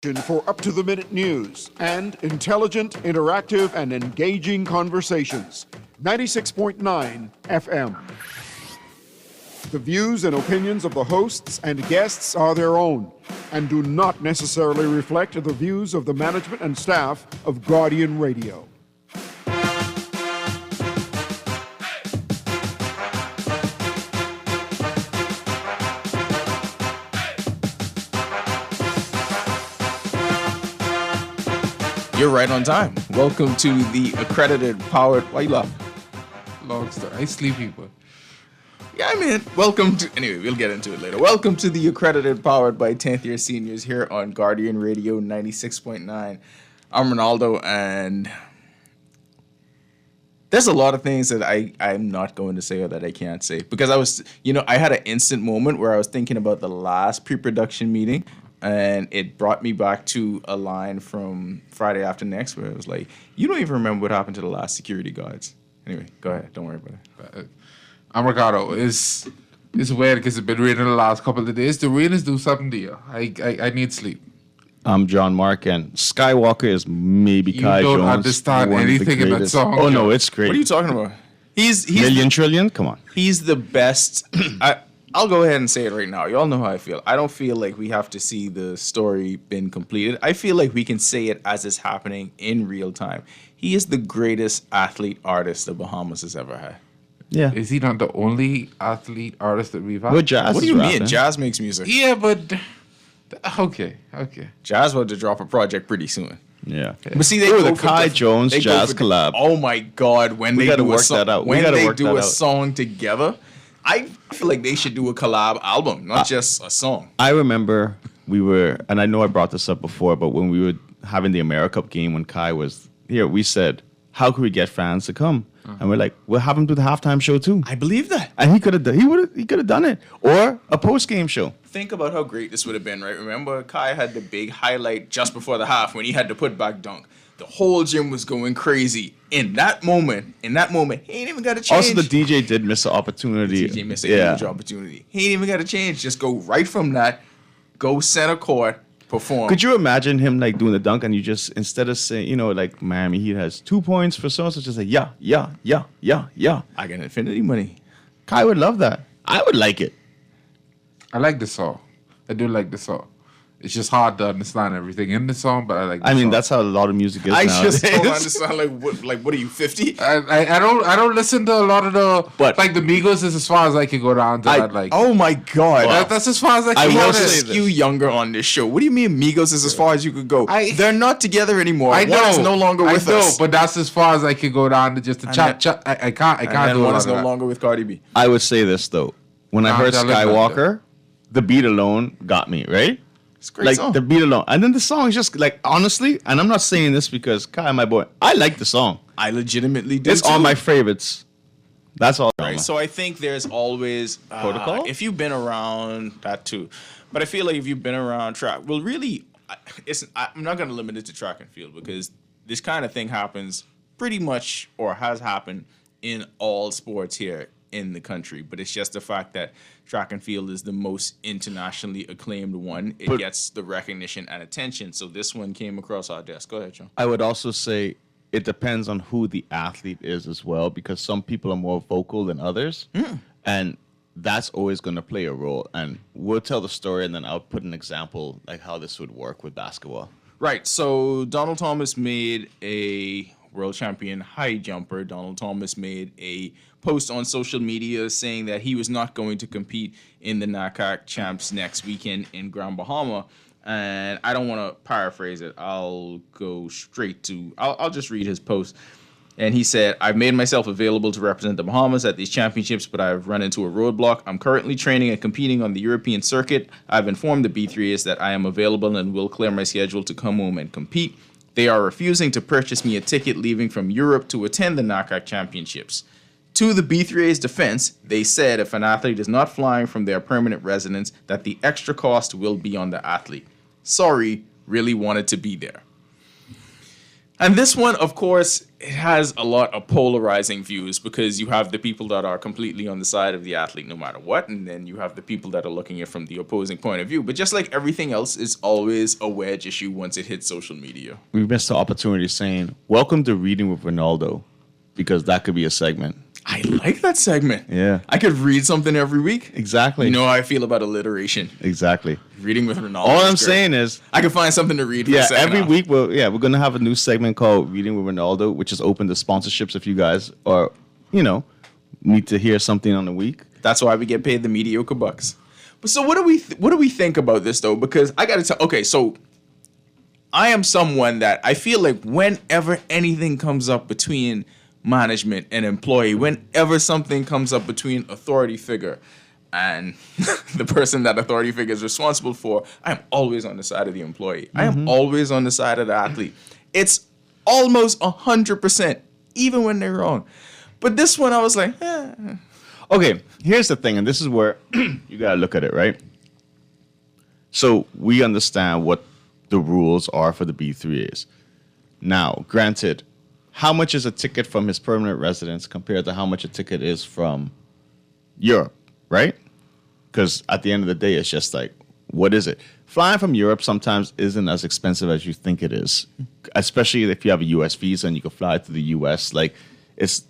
For up-to-the-minute news and intelligent, interactive, and engaging conversations. 96.9 FM. The views and opinions of the hosts and guests are their own and do not necessarily reflect the views of the management and staff of Guardian Radio. You're right on time. Welcome to the Accredited Powered. Why you laugh? Long story. I sleepy, but Yeah, I mean, welcome to. Anyway, we'll get into it later. Welcome to the Accredited Powered by 10th year seniors here on Guardian Radio 96.9. I'm Ronaldo, and there's a lot of things that I'm not going to say or that I can't say because I had an instant moment where I was thinking about the last pre-production meeting. And it brought me back to a line from Friday After Next where it was like, you don't even remember what happened to the last security guards. Anyway, go ahead. Don't worry about it. Ricardo. It's weird because it's been raining the last couple of days. The rain is do something to you. I need sleep. I'm John Mark, and Skywalker is maybe You Kai don't Jones. understand one of the anything in that greatest. song, Oh, no, John. it's great. What are you talking about? He's Million trillion? Come on. He's the best. I'll go ahead and say it right now. You all know how I feel. I don't feel like we have to see the story been completed. I feel like we can say it as it's happening in real time. He is the greatest athlete artist the Bahamas has ever had. Yeah. Is he not the only athlete artist that we've had? Well, Jazz What do is you rapping. mean? Jazz makes music. Yeah, but okay. Jazz about to drop a project pretty soon. Yeah. But see, they Ooh, go the for Kai Jones they go Jazz for collab. Oh my God! When We they gotta do work a song, that out. We when gotta they work do that a out. song together, I feel like they should do a collab album, not just a song. I remember we were, and I know I brought this up before, but when we were having the AmeriCup game when Kai was here, we said, how could we get fans to come? And we're like, we'll have him do the halftime show too. I believe that. And he could have done it. Or a post-game show. Think about how great this would have been, right? Remember, Kai had the big highlight just before the half when he had to put back dunk. The whole gym was going crazy. In that moment, he ain't even got to change. Also, the DJ did miss an opportunity. DJ missed a huge opportunity. He ain't even got to change. Just go right from that, go center court, perform. Could you imagine him like doing the dunk and you just, instead of saying, like Miami Heat has 2 points for so-and-so, just say, yeah. I got infinity money. Kai would love that. I would like it. I like the song. I do like the song. It's just hard to understand everything in the song, but I like the song. That's how a lot of music is I nowadays. just don't understand. What are you, 50? I don't listen to a lot of the like the Migos is as far as I can go down to that. Like, oh my God. that's as far as I I can will go. say skew younger on this show. What do you mean Migos is as far as you could go? They're not together anymore. I know. One is no longer with us. But that's as far as I can go down to just to chat. I can't And do one all is of no that. longer with Cardi B. I would say this, though. When I heard I like that, Skywalker, the beat alone got me, right? It's a great Like, song. the beat alone. And then the song is just, like, honestly, and I'm not saying this because Kai, my boy, I like the song. I legitimately do. It's too. on my favorites. That's all. Right. So I think there's always Protocol? If you've been around that too, but I feel like if you've been around track, well, really, I'm not going to limit it to track and field because this kind of thing happens pretty much or has happened in all sports here in the country. But it's just the fact that track and field is the most internationally acclaimed one. It gets the recognition and attention. So this one came across our desk. Go ahead, John. I would also say it depends on who the athlete is as well, because some people are more vocal than others. And that's always going to play a role. And we'll tell the story, and then I'll put an example like how this would work with basketball. Right. So Donald Thomas made a world champion high jumper. Donald Thomas made a post on social media saying that he was not going to compete in the NACAC champs next weekend in Grand Bahama. And I don't want to paraphrase it. I'll go straight to, I'll just read his post. And he said, I've made myself available to represent the Bahamas at these championships, but I've run into a roadblock. I'm currently training and competing on the European circuit. I've informed the B3As that I am available and will clear my schedule to come home and compete. They are refusing to purchase me a ticket leaving from Europe to attend the NACAC championships. To the B3A's defense, they said if an athlete is not flying from their permanent residence, that the extra cost will be on the athlete. Sorry, really wanted to be there. And this one, of course, it has a lot of polarizing views because you have the people that are completely on the side of the athlete no matter what, and then you have the people that are looking at it from the opposing point of view. But just like everything else, it's always a wedge issue once it hits social media. We missed the opportunity saying, welcome to Reading with Ronaldo, because that could be a segment. I like that segment. Yeah. I could read something every week. Exactly. You know how I feel about alliteration. Exactly. Reading with Ronaldo. All I'm great. saying is, I could find something to read. For yeah, the second every half. week we're going to have a new segment called Reading with Ronaldo, which is open to sponsorships if you guys are, need to hear something on the week. That's why we get paid the mediocre bucks. But so what do we think about this though? Because I got to tell. Okay, so I am someone that I feel like whenever anything comes up between management and employee, whenever something comes up between authority figure and the person that authority figure is responsible for, I am always on the side of the employee. I am always on the side of the athlete. It's almost 100%, even when they're wrong. But this one, I was like, Okay, here's the thing, and this is where you got to look at it, right? So we understand what the rules are for the B3As. Now, granted, how much is a ticket from his permanent residence compared to how much a ticket is from Europe, right? Because at the end of the day, it's just like, what is it? Flying from Europe sometimes isn't as expensive as you think it is, especially if you have a U.S. visa and you can fly to the U.S. Like, it's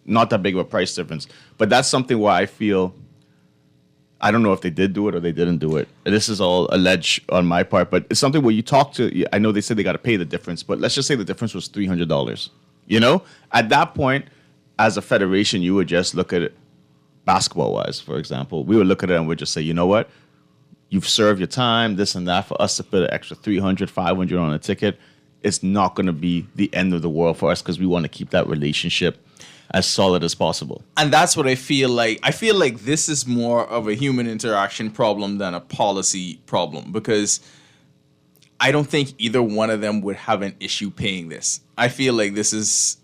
not that big of a price difference. But that's something where I feel, I don't know if they did do it or they didn't do it. This is all alleged on my part, but it's something where you talk to, I know they said they got to pay the difference, but let's just say the difference was $300. At that point, as a federation, you would just look at it basketball-wise, for example. We would look at it and we'd just say, you know what? You've served your time, this and that. For us to put an extra $300, $500 on a ticket, it's not going to be the end of the world for us because we want to keep that relationship as solid as possible. and that's what I feel like. I feel like this is more of a human interaction problem than a policy problem because I don't think either one of them would have an issue paying this. I feel like this is,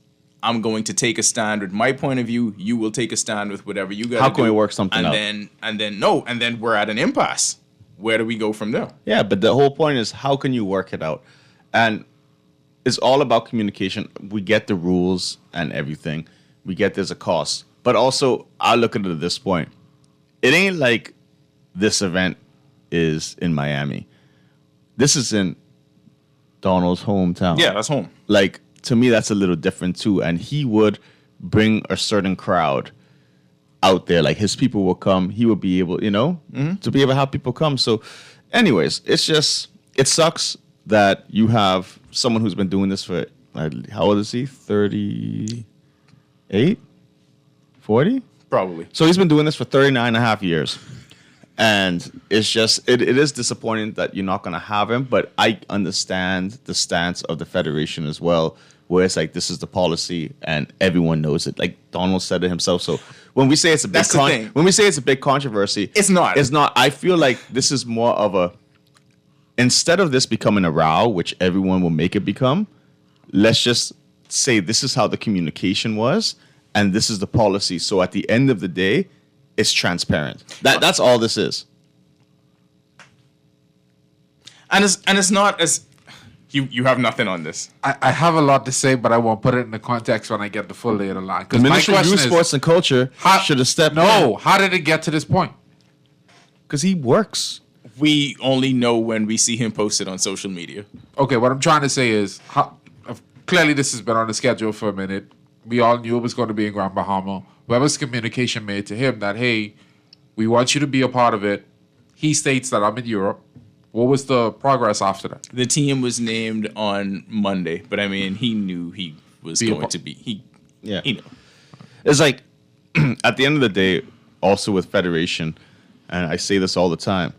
I'm going to take a stand with my point of view. You will take a stand with whatever you got to do. How can we work something out? And then we're at an impasse. Where do we go from there? Yeah, but the whole point is how can you work it out? And it's all about communication. We get the rules and everything. We get there's a cost. But also, I look at it at this point. It ain't like this event is in Miami. This is in Donald's hometown. Yeah, that's home. Like, to me, that's a little different too. And he would bring a certain crowd out there. Like, his people will come. He would be able, to be able to have people come. So, anyways, it's just, it sucks that you have someone who's been doing this for, how old is he? 38? 40? Probably. So he's been doing this for 39 and a half years. And it's just, it is disappointing that you're not going to have him, but I understand the stance of the federation as well, where it's like, this is the policy and everyone knows it. Like Donald said it himself. So when we say it's a big, That's the thing. when we say it's a big controversy, It's not. It's not. I feel like this is more of a, instead of this becoming a row, which everyone will make it become, let's just say this is how the communication was and this is the policy. So at the end of the day, it's transparent. That's all this is. And it's not as you have nothing on this. I have a lot to say, but I won't put it in the context when I get the full lay of the line. The Because my Ministry of question Youth, is, Sports and Culture should have stepped in. no, how did it get to this point? Because he works. We only know when we see him posted on social media. Okay, what I'm trying to say is, clearly this has been on the schedule for a minute. We all knew it was going to be in Grand Bahama. Where was communication made to him that, hey, we want you to be a part of it? He states that I'm in Europe. What was the progress after that? The team was named on Monday, but I mean, he knew he was going to be. He knew. It's like, at the end of the day, also with Federation, and I say this all the time,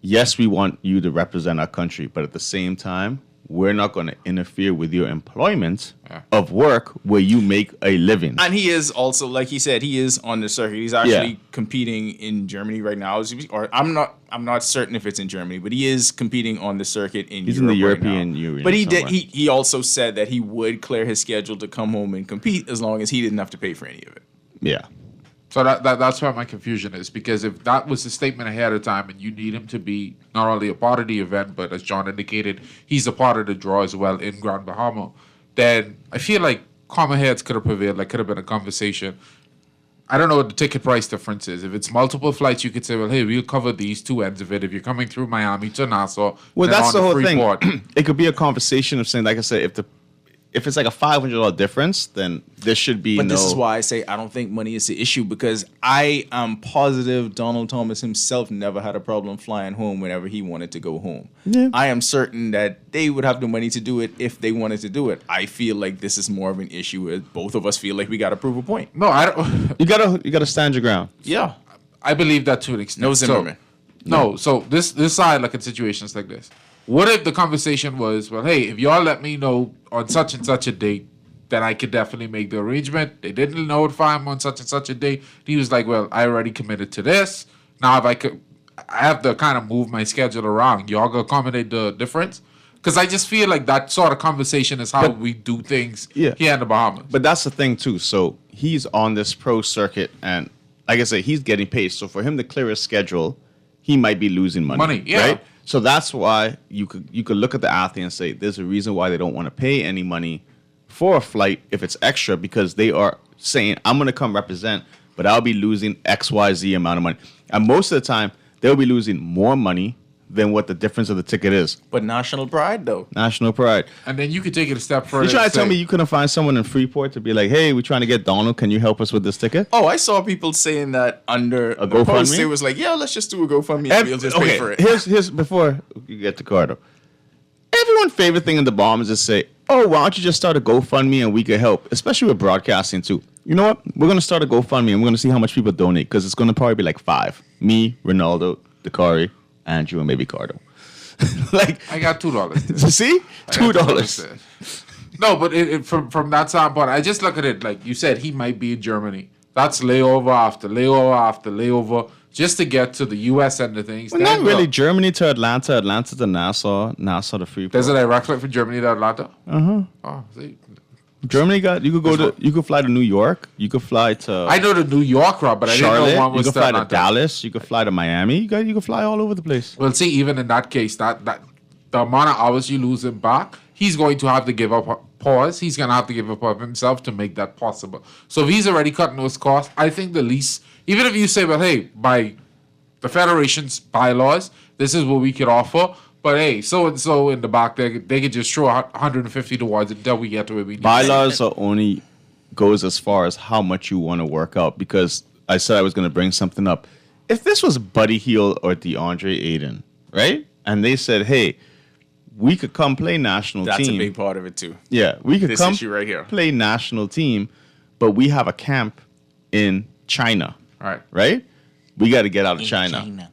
yes, we want you to represent our country, but at the same time, we're not going to interfere with your employment of work where you make a living. And he is also, like he said, he is on the circuit. He's actually competing in Germany right now. Or I'm not certain if it's in Germany, but he is competing on the circuit in Europe. He's in the right European now. Union. But he somewhere. he also said that he would clear his schedule to come home and compete as long as he didn't have to pay for any of it. Yeah. So that's where my confusion is, because if that was the statement ahead of time and you need him to be not only a part of the event, but as John indicated, he's a part of the draw as well in Grand Bahama, then I feel like calmer heads could have prevailed. Like, could have been a conversation. I don't know what the ticket price difference is. If it's multiple flights, you could say, well, hey, we'll cover these two ends of it. If you're coming through Miami to Nassau, Well, then that's on the to whole Freeport. thing. It could be a conversation of saying, like I said, if it's like a $500 difference, then there should be But no. this is why I say I don't think money is the issue, because I am positive Donald Thomas himself never had a problem flying home whenever he wanted to go home. Yeah. I am certain that they would have the money to do it if they wanted to do it. I feel like this is more of an issue where both of us feel like we got to prove a point. No, I don't. You gotta stand your ground. Yeah. I believe that to an extent. No Zimmerman. So this side, like in situations like this, what if the conversation was, well, hey, if y'all let me know on such and such a date, then I could definitely make the arrangement. They didn't notify him on such and such a date. He was like, well, I already committed to this. Now if I have to kind of move my schedule around. Y'all gonna accommodate the difference? Because I just feel like that sort of conversation is how we do things here in the Bahamas. But that's the thing too. So he's on this pro circuit, and like I said, he's getting paid. So for him to clear his schedule, he might be losing money. Yeah. Right? So that's why you could look at the athlete and say there's a reason why they don't want to pay any money for a flight if it's extra, because they are saying, I'm going to come represent, but I'll be losing XYZ amount of money. And most of the time, they'll be losing more money than what the difference of the ticket is. But national pride, though. National pride. And then you could take it a step further. You trying and to tell say- me you couldn't find someone in Freeport to be like, hey, we're trying to get Donald. Can you help us with this ticket? Oh, I saw people saying that under A the post. GoFundMe? It was like, yeah, let's just do a GoFundMe and we'll just pay for it. Here's before you get to Cardo. Everyone's favorite thing in the bomb is to say, oh, why don't you just start a GoFundMe and we could help, especially with broadcasting too. You know what? We're going to start a GoFundMe and we're going to see how much people donate, because it's going to probably be like 5. Me, Ronaldo, Dakari, Andrew, and maybe Cardo. Like, I got $2. see? I got $2. No, but from that standpoint, I just look at it like you said. He might be in Germany. That's layover after layover after layover just to get to the U.S. end of things. But not really. Germany to Atlanta, Atlanta to Nassau, Nassau to Freeport. There's a direct flight from Germany to Atlanta. Oh, see. Germany you could fly to New York. You could fly to I know the New York route, but I Charlotte. didn't know one You was could fly to Atlanta. Dallas. You could fly to Miami. You could fly all over the place. Well, see, even in that case, that the amount of hours you lose him back, he's going to have to give up a pause. He's going to have to give up of himself to make that possible. So if he's already cutting those costs, I think the least, even if you say, well, hey, by the federation's bylaws, this is what we could offer. But hey, so and so in the back, they could just throw 150 towards it until we get to where we need. Bylaws are only goes as far as how much you want to work out. Because I said I was going to bring something up. If this was Buddy Hield or DeAndre Ayton, right, and they said, hey, we could come play national That's team. a big part of it, too. Yeah, we could This come issue right here. play national team, but we have a camp in China, All right. right? We got to get out of China.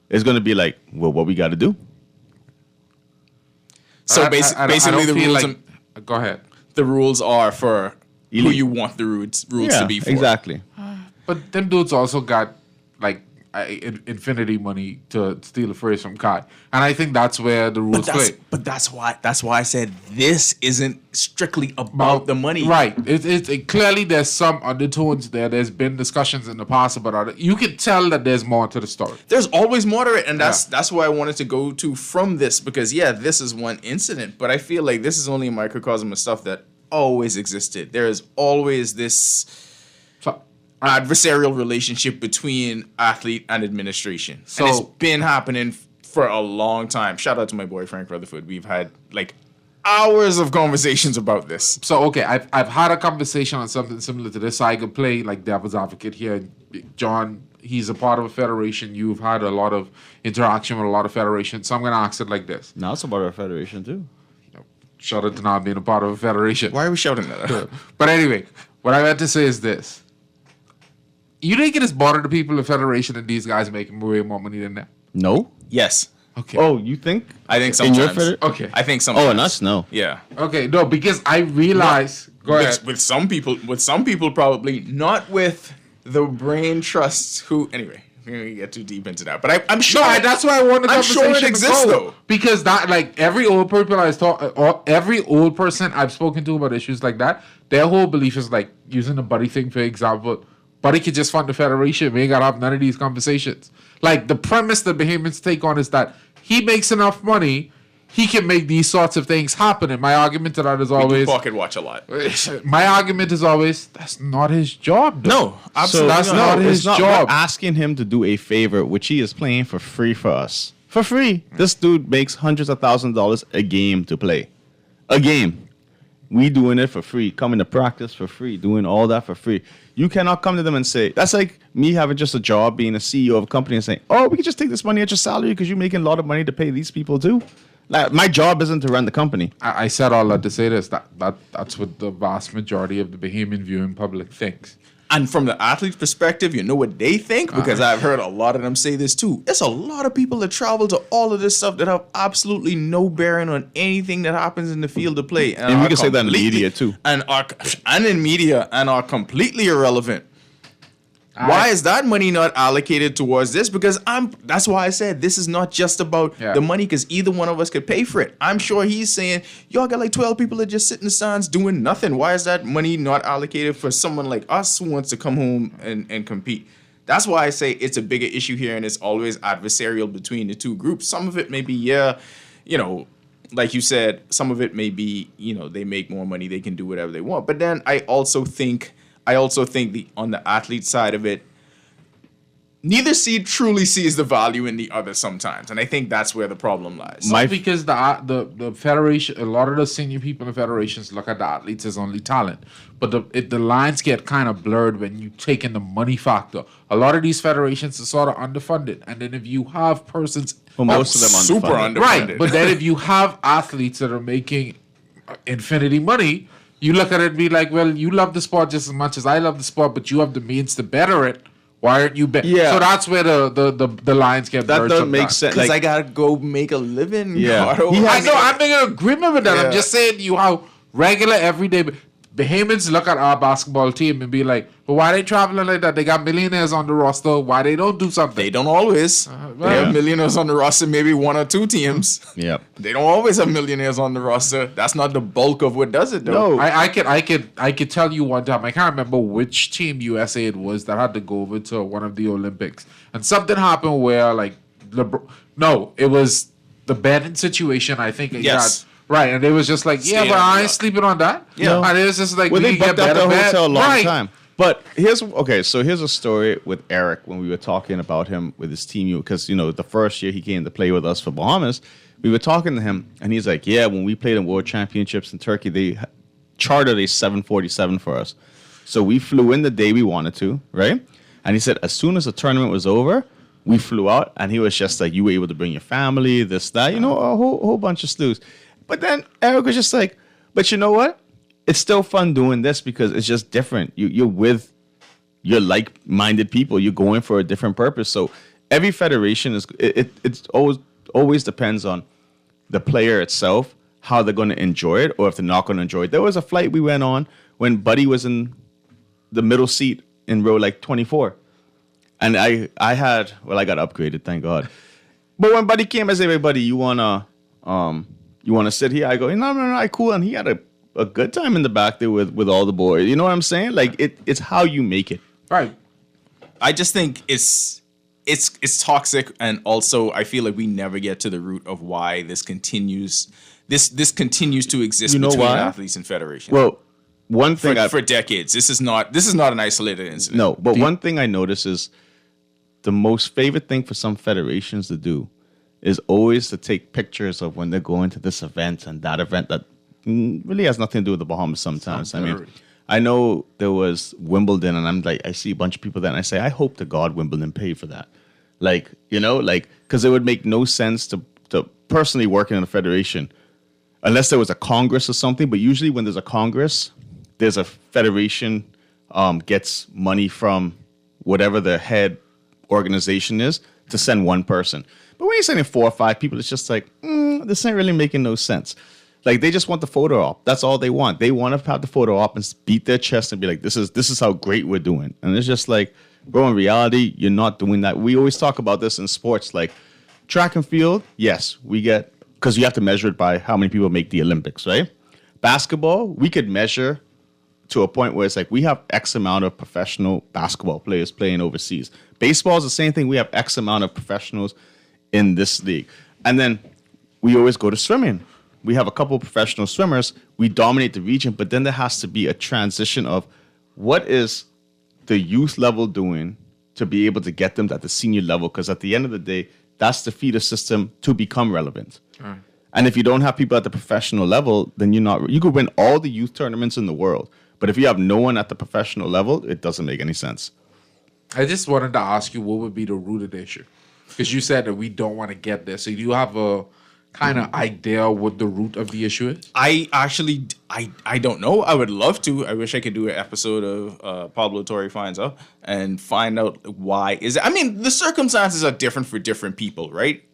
It's going to be like, well, what we got to do? So I basically, don't the feel rules, like, go ahead. the rules are for who Elite. you want the rules Yeah, to be for. exactly. But them dudes also got like infinity money to steal a phrase from Kai, and I think that's where the rules play. But that's why I said this isn't strictly about the money. Right. It clearly there's some undertones there. There's been discussions in the past about it. You can tell that there's more to the story. There's always more to it, and Yeah. that's where I wanted to go to from this, because this is one incident, but I feel like this is only a microcosm of stuff that always existed. There is always this So, adversarial relationship between athlete and administration. So- and it's been happening for a long time. Shout out to my boy Frank Rutherford. We've had like hours of conversations about this. so okay, I've had a conversation on something similar to this. So I could play like devil's advocate here. John, he's a part of a federation. You've had a lot of interaction with a lot of federations. So I'm gonna ask it like this. Now it's about our federation too. Shout out to not being a part of a federation. Why are we shouting that out? But anyway, what I meant to say is this. You think it is bother the people of the federation and these guys making way more money than that? No. Yes. Okay. Oh, you think? I think In your sometimes. Okay. I think sometimes. Oh, and us no. Yeah. Okay, no, because I realize. Go ahead. With some people probably, not with the brain trusts who, anyway, we're going to get too deep into that. But I'm sure. No, that's why I want the I'm conversation sure it to exists, go. though. Because that, like, every old person I've spoken to about issues like that, their whole belief is like using the buddy thing for example. Buddy could just fund the federation. We ain't got to have none of these conversations. Like, the premise that Bahamians take on is that he makes enough money, he can make these sorts of things happen. And my argument to that is We do always, pocket watch a lot. my argument is always, that's not his job, though. No, absolutely that's not. not his it's not. job. We're asking him to do a favor, which he is playing for free for us. For free. This dude makes hundreds of thousands of dollars a game to play. A game. We doing it for free. Coming to practice for free. Doing all that for free. You cannot come to them and say, that's like me having just a job, being a CEO of a company and saying, oh, we can just take this money at your salary because you're making a lot of money to pay these people too. Like, my job isn't to run the company. I said all that to say this, that's what the vast majority of the Bahamian viewing public thinks. And from the athlete's perspective, you know what they think? Because I've heard a lot of them say this too. There's a lot of people that travel to all of this stuff that have absolutely no bearing on anything that happens in the field of play. And we are can say that in completely- media too. And in media and are completely irrelevant. Why is that money not allocated towards this? Because that's why I said this is not just about the money, because either one of us could pay for it. I'm sure he's saying, y'all got like 12 people that just sit in the stands doing nothing. Why is that money not allocated for someone like us who wants to come home and compete? That's why I say it's a bigger issue here, and it's always adversarial between the two groups. Some of it may be, like you said, some of it may be, they make more money, they can do whatever they want. But then I also think on the athlete side of it, neither truly sees the value in the other sometimes, and I think that's where the problem lies. Because the federation, a lot of the senior people in the federations look at the athletes as only talent, but the lines get kind of blurred when you take in the money factor. A lot of these federations are sort of underfunded, and then if you have persons, Well, most of them super underfunded. underfunded. right, but then if you have athletes that are making infinity money, you look at it and be like, well, you love the sport just as much as I love the sport, but you have the means to better it. Why aren't you better? Yeah. So that's where the lines get That blurred. doesn't make sometimes. sense. Because Like, I gotta go make a living. Yeah. Gardo. He I has- know, I'm making an agreement with that. Yeah. I'm just saying you how regular, everyday Bahamians look at our basketball team and be like, well, why they traveling like that? They got millionaires on the roster. Why they don't do something? They don't always. They have millionaires on the roster, maybe one or two teams. yeah. They don't always have millionaires on the roster. That's not the bulk of what does it, though. No. I could tell you one time. I can't remember which team USA it was that had to go over to one of the Olympics, and something happened where like it was the betting situation. I think. Yes. Right, and it was just like, Staying but on I the ain't luck. sleeping on that. Yeah. And it was just like, Well, we they can booked get out better the bet. hotel a long Right. time. But here's a story with Eric when we were talking about him with his team, because the first year he came to play with us for Bahamas, we were talking to him and he's like, yeah, when we played in World Championships in Turkey, they chartered a 747 for us. So we flew in the day we wanted to, right? And he said as soon as the tournament was over, we flew out, and he was just like, you were able to bring your family, this, that, a whole bunch of stews. But then Eric was just like, but you know what? It's still fun doing this because it's just different. You're with your like-minded people. You're going for a different purpose. So every federation it's always depends on the player itself, how they're going to enjoy it, or if they're not going to enjoy it. There was a flight we went on when Buddy was in the middle seat in row like 24. And I got upgraded, thank God. But when Buddy came, I said, hey, Buddy, you wanna sit here? I go, no, cool. And he had a good time in the back there with all the boys. You know what I'm saying? Like it's how you make it. Right. I just think it's toxic, and also I feel like we never get to the root of why this continues. This continues to exist between why? athletes and federations. Well, one thing for decades. This is not an isolated incident. No, but one thing I notice is the most favorite thing for some federations to do is always to take pictures of when they're going to this event and that event that really has nothing to do with the Bahamas sometimes. I mean, I know there was Wimbledon, and I'm like, I see a bunch of people there, and I say, I hope to God Wimbledon paid for that. Because it would make no sense to personally working in a federation unless there was a Congress or something. But usually when there's a Congress, there's a federation gets money from whatever the head organization is to send one person. But when you're sending 4 or 5 people, it's just like, this ain't really making no sense. Like, they just want the photo op. That's all they want. They want to have the photo op and beat their chest and be like, this is how great we're doing. And it's just like, bro, in reality, you're not doing that. We always talk about this in sports. Like, track and field, yes, we get, because you have to measure it by how many people make the Olympics, right? Basketball, we could measure to a point where it's like we have X amount of professional basketball players playing overseas. Baseball is the same thing. We have X amount of professionals in this league. And then we always go to swimming. We have a couple of professional swimmers. We dominate the region, but then there has to be a transition of what is the youth level doing to be able to get them at the senior level? Because at the end of the day, that's the feeder system to become relevant. Right. And if you don't have people at the professional level, then you could win all the youth tournaments in the world. But if you have no one at the professional level, it doesn't make any sense. I just wanted to ask you, what would be the root of the issue? Because you said that we don't want to get there. So do you have a kind of idea what the root of the issue is? I actually, I don't know. I would love to. I wish I could do an episode of Pablo Torre Finds Out and find out why is it. I mean, the circumstances are different for different people, right?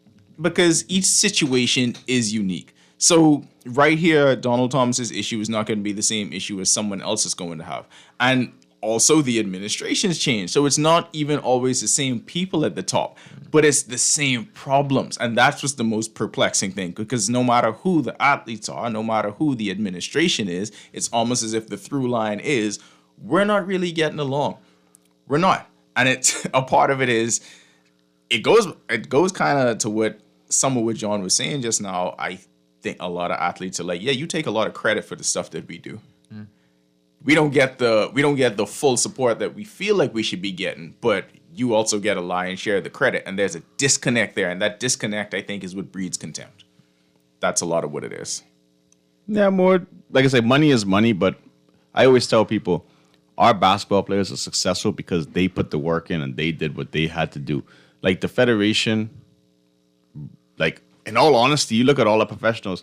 Because each situation is unique. So right here, Donald Thomas's issue is not going to be the same issue as someone else is going to have. And also the administration's changed. So it's not even always the same people at the top, but it's the same problems. And that's what's the most perplexing thing, because no matter who the athletes are, no matter who the administration is, it's almost as if the through line is, we're not really getting along. We're not. And it's a part of it is, it goes kind of to what some of what John was saying just now. I think a lot of athletes are like, yeah, you take a lot of credit for the stuff that we do. We don't get the full support that we feel like we should be getting, but you also get a lion's share of the credit, and there's a disconnect there, and that disconnect, I think, is what breeds contempt. That's a lot of what it is. Yeah, more like I say, money is money, but I always tell people our basketball players are successful because they put the work in and they did what they had to do. Like the federation, like in all honesty, you look at all the professionals,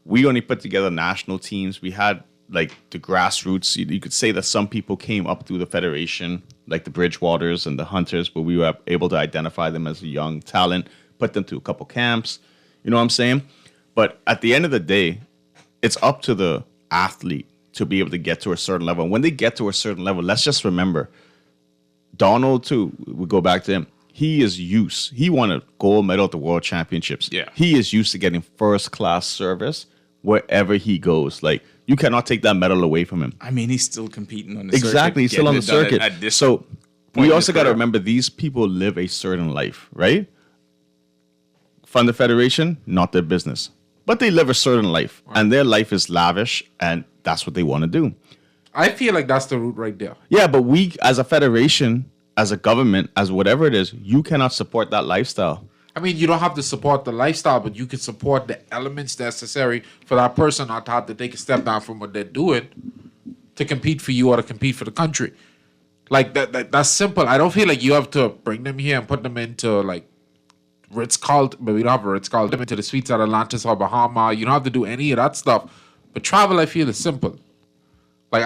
we only put together national teams. We had like the grassroots. You could say that some people came up through the federation, like the Bridgewaters and the Hunters, but we were able to identify them as a young talent, put them to a couple camps. You know what I'm saying? But at the end of the day, it's up to the athlete to be able to get to a certain level. And when they get to a certain level, let's just remember, Donald, too, we go back to him. He is used. He won a gold medal at the World Championships. Yeah. He is used to getting first-class service wherever he goes. Like, you cannot take that medal away from him. I mean, he's still competing on the circuit. Exactly, he's still on the getting it done circuit. at this So point we in also his got to career. remember these people live a certain life, right? Fund the federation, not their business. But they live a certain life, and their life is lavish, and that's what they want to do. I feel like that's the root right there. Yeah, but we, as a federation, as a government, as whatever it is, you cannot support that lifestyle. I mean, you don't have to support the lifestyle, but you can support the elements necessary for that person not to have to take a step down from what they're doing to compete for you or to compete for the country. Like that's simple. I don't feel like you have to bring them here and put them into like Ritz-Carlton, but we don't have a Ritz-Carlton, them into the suites at Atlantis or Bahama. You don't have to do any of that stuff. But travel, I feel, is simple. Like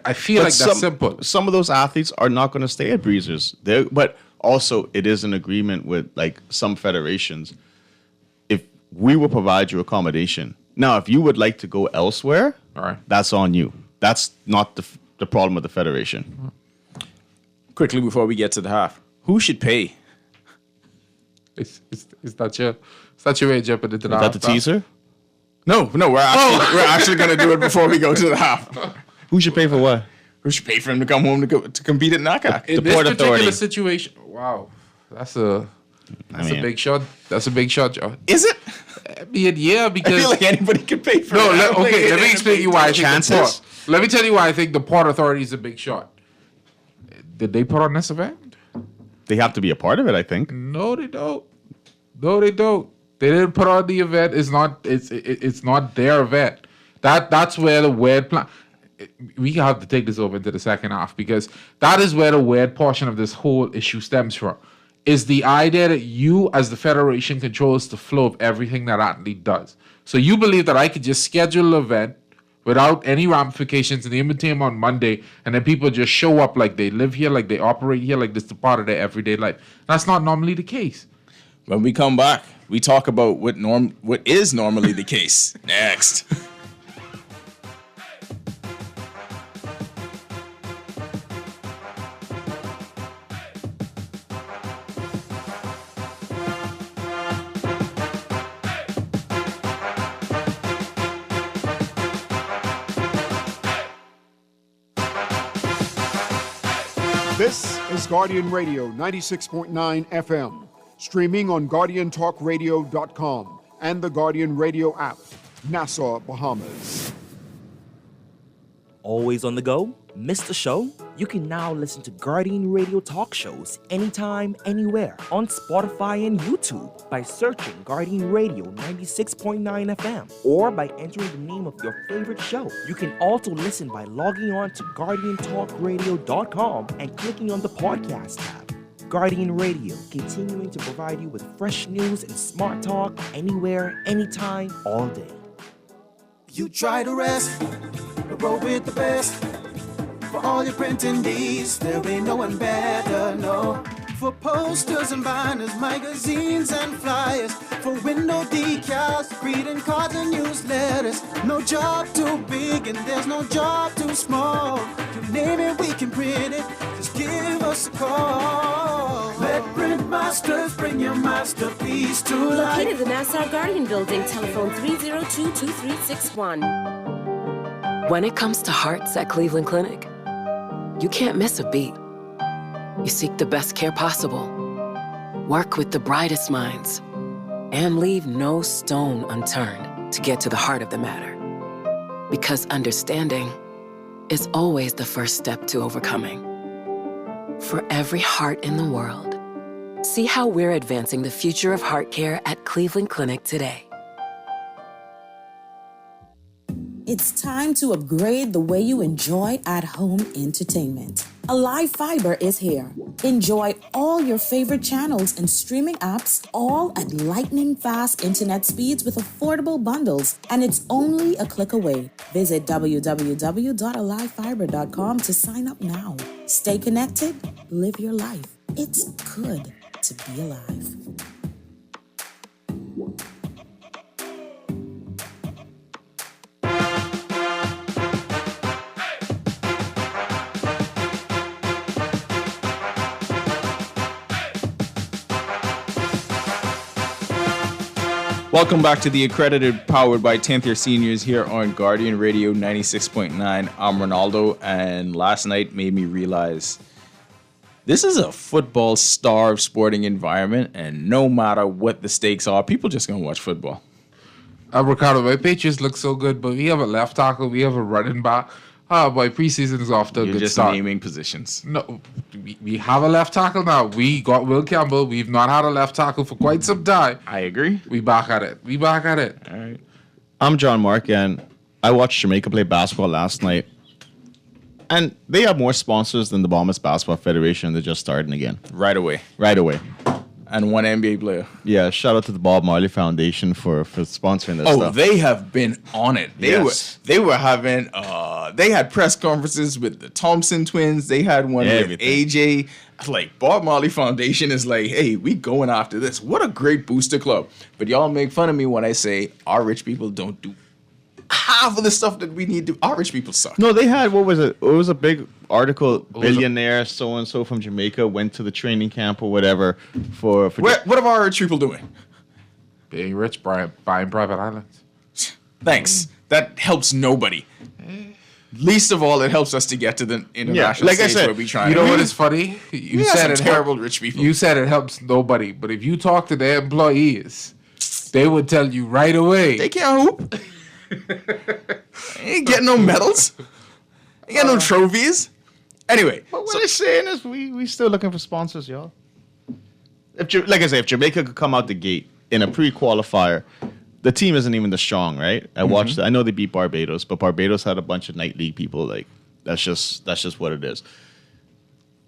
I feel like that's simple. Some of those athletes are not going to stay at Breezers. But also, it is an agreement with like some federations. If we will provide you accommodation. Now, if you would like to go elsewhere, All right. that's on you. That's not the problem with the federation. Quickly before we get to the half, who should pay? Is that your way of jumping into the Is that the teaser? No, we're actually going to do it before we go to the half. Who should pay for what? Who should pay for him to come home to compete at NACA? In The this Port particular Authority. situation, wow, that's a mean- big shot. That's a big shot, Joe. Is it? I mean, yeah, I because feel like anybody could pay for no. it. Let me explain to you why I think the Chances? Port. Let me tell you why I think the Port Authority is a big shot. Did they put on this event? They have to be a part of it, I think. No, they don't. No, they don't. They didn't put on the event. It's not their event. That's where the weird plan. We have to take this over into the second half because that is where the weird portion of this whole issue stems from. Is the idea that you, as the federation, controls the flow of everything that athlete does. So you believe that I could just schedule an event without any ramifications and name team on Monday, and then people just show up like they live here, like they operate here, like this is a part of their everyday life. That's not normally the case. When we come back, we talk about what is normally the case. Next. This is Guardian Radio 96.9 FM, streaming on GuardianTalkRadio.com and the Guardian Radio app, Nassau, Bahamas. Always on the go? Missed the show? You can now listen to Guardian Radio talk shows anytime, anywhere on Spotify and YouTube by searching Guardian Radio 96.9 FM or by entering the name of your favorite show. You can also listen by logging on to GuardianTalkRadio.com and clicking on the podcast tab. Guardian Radio, continuing to provide you with fresh news and smart talk anywhere, anytime, all day. You try to rest, but roll with the best. For all your printing needs, there ain't no one better, no. For posters and binders, magazines and flyers, for window decals, greeting cards and newsletters. No job too big and there's no job too small. You name it, we can print it, just give us a call. Let Print Masters bring your masterpiece to life. Located in the Nassau Guardian Building, telephone 302-2361. When it comes to hearts at Cleveland Clinic, you can't miss a beat. You seek the best care possible, work with the brightest minds, and leave no stone unturned to get to the heart of the matter. Because understanding is always the first step to overcoming. For every heart in the world, see how we're advancing the future of heart care at Cleveland Clinic today. It's time to upgrade the way you enjoy at-home entertainment. Alive Fiber is here. Enjoy all your favorite channels and streaming apps, all at lightning-fast internet speeds with affordable bundles, and it's only a click away. Visit www.alivefiber.com to sign up now. Stay connected, live your life. It's good to be alive. Welcome back to the Accredited, powered by 10th year seniors here on Guardian Radio 96.9. I'm Ronaldo, and last night made me realize this is a football-starved sporting environment, and no matter what the stakes are, people just gonna watch football. Ricardo, my Patriots look so good, but we have a left tackle, we have a running back. Oh boy, preseason is off to a You're good just start. naming positions. No, we have a left tackle now. We got Will Campbell. We've not had a left tackle for quite some time. I agree. We back at it. All right. I'm John Mark, and I watched Jamaica play basketball last night. And they have more sponsors than the Bahamas Basketball Federation. They're just starting again. Right away. And one NBA player. Yeah, shout out to the Bob Marley Foundation for sponsoring this Oh, stuff. they have been on it. Yes. They were having they had press conferences with the Thompson twins. They had one with Everything. AJ. Like, Bob Marley Foundation is like, hey, we going after this. What a great booster club. But y'all make fun of me when I say our rich people don't do half of the stuff that we need to. Our rich people suck. No, they had, what was it? It was a big article. Billionaire so-and-so from Jamaica went to the training camp or whatever for What are our rich people doing? Being rich, buying private islands. Thanks. That helps nobody. Least of all, it helps us to get to the international like I stage said, where we try. You know what is funny? You some said it terrible help- rich people. You said it helps nobody, but if you talk to their employees, they would tell you right away. They can't hoop. Ain't getting no medals. Ain't got no trophies. Anyway, But what they're saying is we still looking for sponsors, y'all. Like I say, if Jamaica could come out the gate in a pre-qualifier, the team isn't even the strong, right? I watched it. I know they beat Barbados, but Barbados had a bunch of night league people. Like, that's just what it is.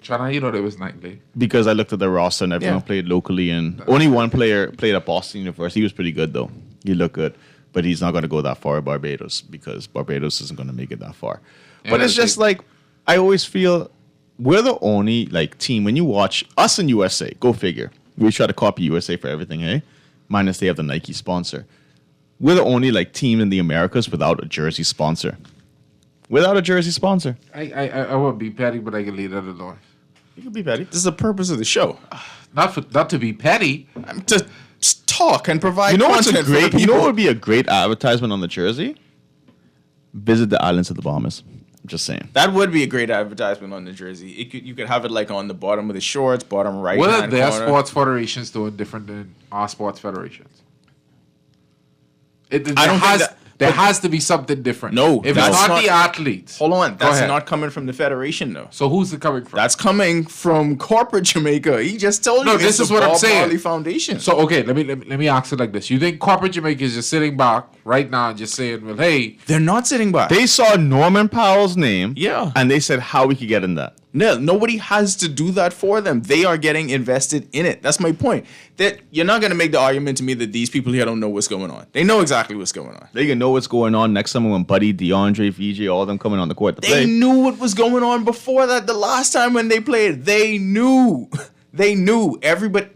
China, you know there was nightly. Because I looked at the roster and everyone Yeah. played locally, and only one player played at Boston University. He was pretty good, though. He looked good. But he's not going to go that far at Barbados because Barbados isn't going to make it that far. Yeah, But it's that's just like, I always feel we're the only like team. When you watch us in USA, go figure. We try to copy USA for everything, eh? Minus they have the Nike sponsor. We're the only like team in the Americas without a jersey sponsor. Without a jersey sponsor. I won't be petty, but I can leave that alone. You could be petty. this is the purpose of the show. Not to be petty. To talk and provide You know what's content a great? for the You know people. what would be a great advertisement on the jersey? Visit the islands of the Bahamas. Just saying. That would be a great advertisement on the jersey. You could have it like on the bottom of the shorts, bottom right. What are their corner. sports federations doing different than our sports federations? I don't think that. There has to be something different. No, if it's that's not the athletes. Hold on, that's ahead. not coming from the federation though. So who's it coming from? That's coming from corporate Jamaica. He just told No, you. this it's is the what I'm Bob saying. Marley Foundation. So okay, let me ask it like this: you think corporate Jamaica is just sitting back right now and just saying, "Well, hey, they're not sitting by. They saw Norman Powell's name, Yeah. and they said how we could get in that. No, nobody has to do that for them. They are getting invested in it. That's my point. That you're not going to make the argument to me that these people here don't know what's going on. They know exactly what's going on. They can know what's going on next summer when Buddy, DeAndre, VJ, all of them coming on the court to They play. knew what was going on before that. The last time when they played, they knew. They knew. Everybody.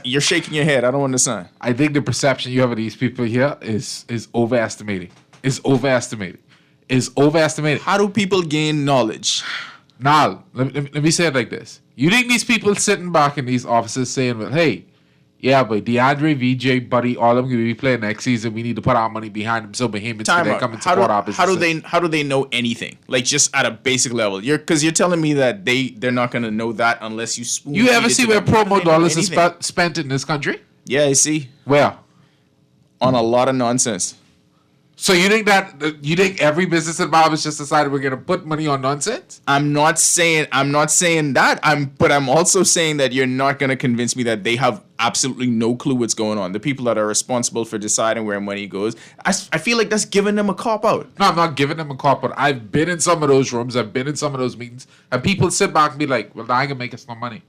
You're shaking your head. I don't understand. I think the perception you have of these people here is overestimating. Is overestimated. How do people gain knowledge? Now, let me say it like this. You think these people sitting back in these offices saying, well, hey, yeah, but DeAndre, VJ, Buddy, all of them going to be playing next season. We need to put our money behind them so behemoths Time can out. come and support our businesses. How do they know anything? Like just at a basic level. Because you're telling me that they're not going to know that unless you spoon. You ever see where promo dollars is are spent in this country? Yeah, I see. Where? On a lot of nonsense. So you think every business in Bob has just decided we're going to put money on nonsense? I'm not saying that. But I'm also saying that you're not going to convince me that they have absolutely no clue what's going on. The people that are responsible for deciding where money goes, I feel like that's giving them a cop out. No, I'm not giving them a cop out. I've been in some of those rooms. I've been in some of those meetings, and people sit back and be like, "Well, I can make us no money."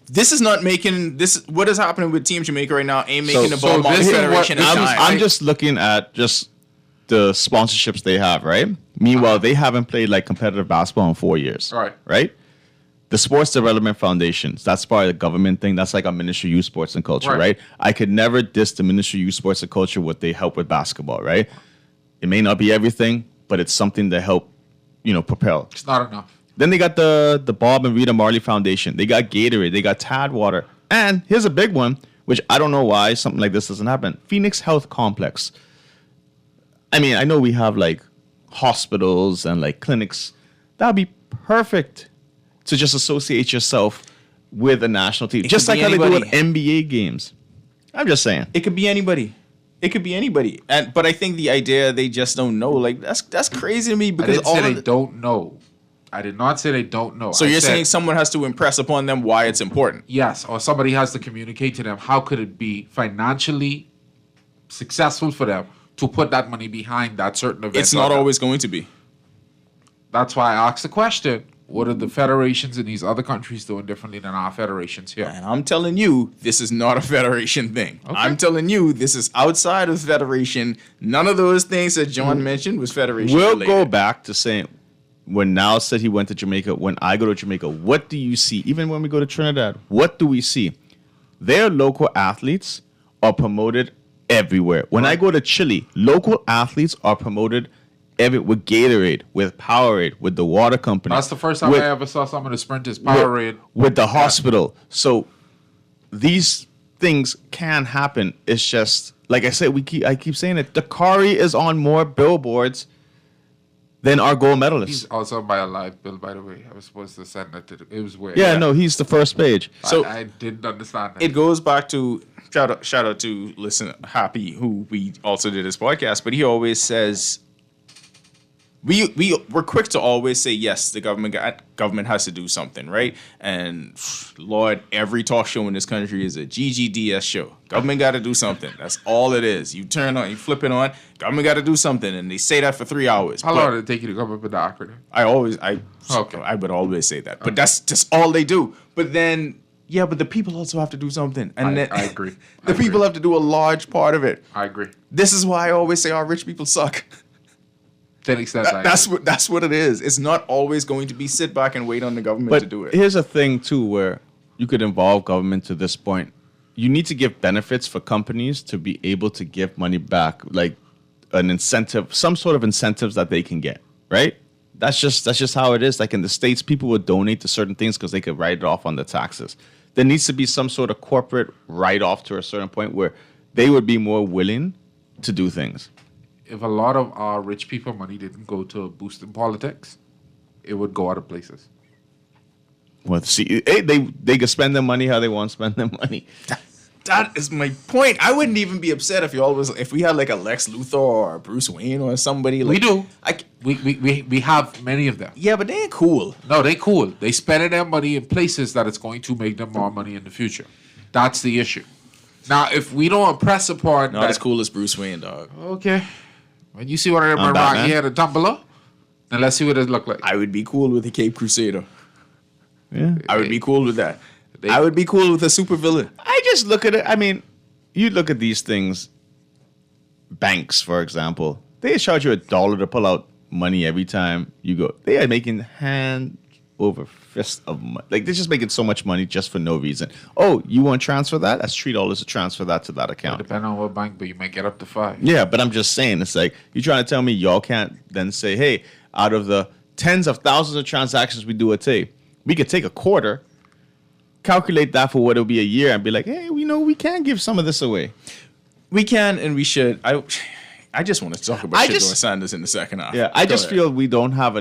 This is not making this. What is happening with Team Jamaica right now ain't making the Ball Marley Federation. I'm just looking at just the sponsorships they have, right? Meanwhile, they haven't played like competitive basketball in 4 years. Right? The Sports Development Foundations, that's part of the government thing. That's like a Ministry of Youth Sports and Culture, right? I could never diss the Ministry of Youth Sports and Culture what they help with basketball, right? It may not be everything, but it's something to help, propel. It's not enough. Then they got the Bob and Rita Marley Foundation. They got Gatorade. They got Tad Water. And here's a big one, which I don't know why something like this doesn't happen. Phoenix Health Complex. I mean, I know we have like hospitals and like clinics. That would be perfect to just associate yourself with a national team. Just like how they do with NBA games. I'm just saying. It could be anybody. But I think the idea they just don't know, like that's crazy to me because they don't know. I did not say they don't know. So you're saying someone has to impress upon them why it's important? Yes, or somebody has to communicate to them how could it be financially successful for them to put that money behind that certain event. It's not always going to be. That's why I asked the question. What are the federations in these other countries doing differently than our federations here? And I'm telling you, this is not a federation thing. Okay. I'm telling you, this is outside of federation. None of those things that John mentioned was federation related. We'll go back to saying, when Niall said he went to Jamaica, when I go to Jamaica, what do you see? Even when we go to Trinidad, what do we see? Their local athletes are promoted everywhere. When I go to Chile, local athletes are promoted with Gatorade, with Powerade, with the water company. That's the first time I ever saw some of the sprinters Powerade. With the hospital. So these things can happen. It's just, like I said, I keep saying it. Dakari is on more billboards than our gold medalists. He's also by a live bill, by the way. I was supposed to send that to it was weird. Yeah, no, he's the first page. So I didn't understand that. It goes back to shout out to Happy, who we also did his podcast, but he always says we're quick to always say yes, the government has to do something, right? And Lord, every talk show in this country is a GGDS show. Government got to do something. That's all it is. You flip it on. Government got to do something, and they say that for 3 hours. How long did it take you to come up with the acronym? I would always say that, but that's just all they do. But then. Yeah, but the people also have to do something. And I agree. The people have to do a large part of it. I agree. This is why I always say our rich people suck. That's what it is. It's not always going to be sit back and wait on the government to do it. Here's a thing, too, where you could involve government to this point. You need to give benefits for companies to be able to give money back, like an incentive, some sort of incentives that they can get, right? That's just how it is. Like in the States, people would donate to certain things because they could write it off on the taxes. There needs to be some sort of corporate write-off to a certain point where they would be more willing to do things. if a lot of our rich people money didn't go to boosting politics, it would go other places. Well, see, they can spend their money how they want to spend their money. That is my point. I wouldn't even be upset if we had like a Lex Luthor or a Bruce Wayne or somebody. Like, We do. I, We have many of them. yeah, but they ain't cool. No, they cool. They spending their money in places that it's going to make them more money in the future. That's the issue. Now, if we don't impress upon Not as cool as Bruce Wayne, dog. Okay. When you see one of them I'm rock Batman. here the top below, then let's see what it look like. I would be cool with the Cape Crusader. Yeah. I would be cool with that. I would be cool with a supervillain. I just look at it. I mean, you look at these things. Banks, for example, they charge you $1 to pull out money every time you go. They are making hand over fist of money. Like they're just making so much money just for no reason. Oh, you want to transfer that? That's $3 to transfer that to that account. Depending on what bank, but you might get up to 5. Yeah, but I'm just saying, it's like you're trying to tell me y'all can't then say, hey, out of the tens of thousands of transactions we do a day, we could take a quarter, calculate that for what it'll be a year, and be like, hey, we can give some of this away. We can and we should. I just want to talk about I Shedeur just- Sanders in the second half. Yeah, I Go just ahead. feel we don't have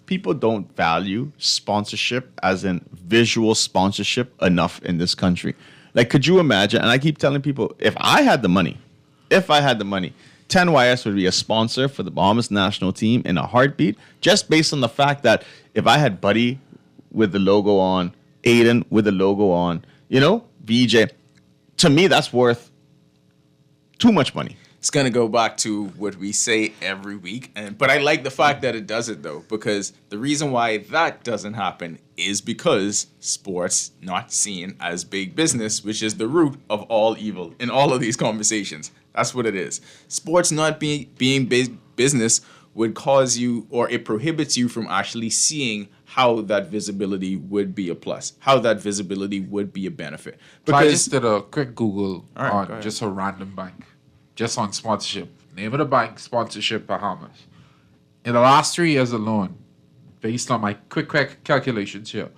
people don't value sponsorship as in visual sponsorship enough in this country. Like, could you imagine? And I keep telling people, if I had the money, 10YS would be a sponsor for the Bahamas national team in a heartbeat, just based on the fact that if I had Buddy with the logo on, Aiden with the logo on, VJ, to me, that's worth too much money. It's gonna go back to what we say every week, but I like the fact that it does it though, because the reason why that doesn't happen is because sports not seen as big business, which is the root of all evil in all of these conversations. That's what it is. Sports not being big business would cause you, or it prohibits you from actually seeing how that visibility would be a plus, how that visibility would be a benefit. So I Because just did a quick Google All right, go on ahead. just a random bank, just on sponsorship. Name of the bank, sponsorship, Bahamas. In the last 3 years alone, based on my quick calculations here,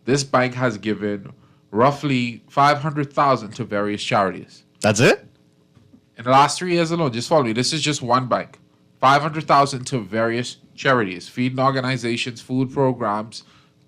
this bank has given roughly $500,000 to various charities. That's it? In the last 3 years alone, just follow me. This is just one bank. $500,000 to various charities, feeding organizations, food programs,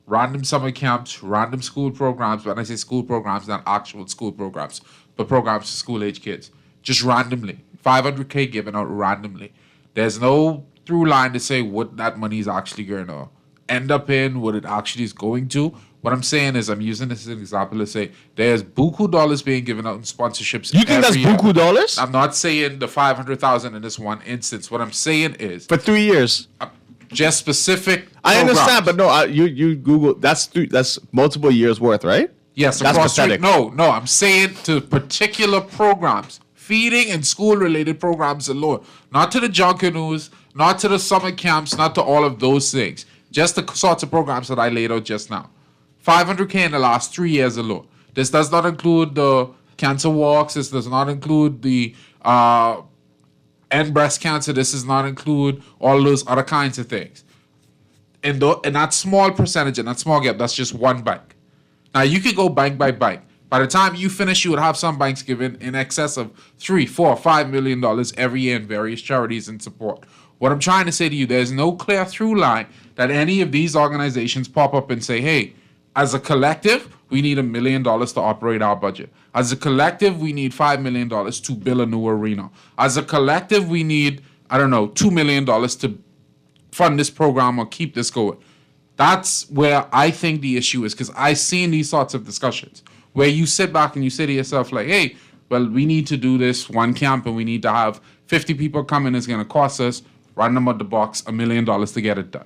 random summer camps, random school programs. When I say school programs, not actual school programs, but programs for school-age kids. Just randomly. $500K given out randomly. There's no through line to say what that money is actually going to end up in, what it actually is going to. What I'm saying is, I'm using this as an example to say there's buku dollars being given out in sponsorships. You think that's every year. buku dollars? I'm not saying the 500,000 in this one instance. What I'm saying is For 3 years. just specific. I understand, but programs. no, you Google that's multiple years worth, right? Yes, That's across the- pathetic. No, I'm saying to particular programs, feeding and school-related programs alone, not to the Junkanoo, not to the summer camps, not to all of those things. Just the sorts of programs that I laid out just now. 500K in the last 3 years alone. This does not include the cancer walks. This does not include the end breast cancer. This does not include all those other kinds of things. In that small percentage, in that small gap, that's just one bank. Now, you could go bank by bank. By the time you finish, you would have some banks giving in excess of $3, $4, $5 million every year in various charities and support. What I'm trying to say to you, there's no clear through line that any of these organizations pop up and say, hey, as a collective, we need $1 million to operate our budget. As a collective, we need $5 million to build a new arena. As a collective, we need, $2 million to fund this program or keep this going. That's where I think the issue is, because I've seen these sorts of discussions where you sit back and you say to yourself, like, hey, well, we need to do this one camp and we need to have 50 people come in. It's going to cost us, run them out the box, $1 million to get it done.